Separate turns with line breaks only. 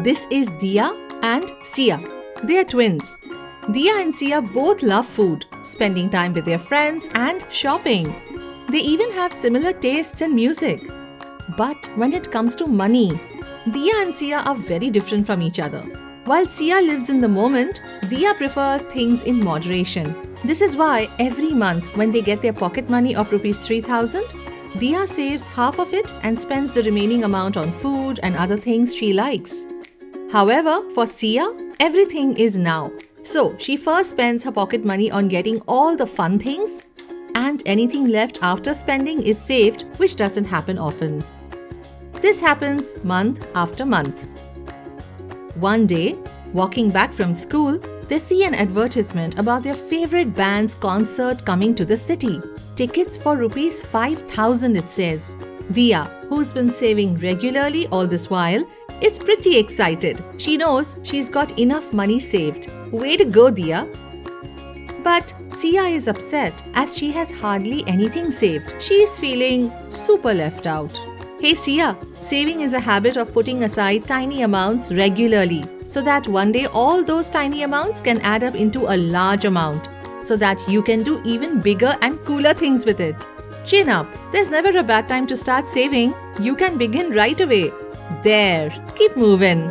This is Dia and Sia. They are twins. Dia and Sia both love food, spending time with their friends and shopping. They even have similar tastes in music. But when it comes to money, Dia and Sia are very different from each other. While Sia lives in the moment, Dia prefers things in moderation. This is why every month when they get their pocket money of Rs 3,000, Dia saves half of it and spends the remaining amount on food and other things she likes. However, for Sia, everything is now. So she first spends her pocket money on getting all the fun things, and anything left after spending is saved, which doesn't happen often. This happens month after month. One day, walking back from school, they see an advertisement about their favorite band's concert coming to the city. Tickets for Rs 5,000, it says. Dia, who's been saving regularly all this while, is pretty excited. She knows she's got enough money saved. Way to go, Dia! But Sia is upset as she has hardly anything saved. She is feeling super left out. Hey Sia, saving is a habit of putting aside tiny amounts regularly so that one day all those tiny amounts can add up into a large amount so that you can do even bigger and cooler things with it. Chin up, there's never a bad time to start saving. You can begin right away. There, keep moving.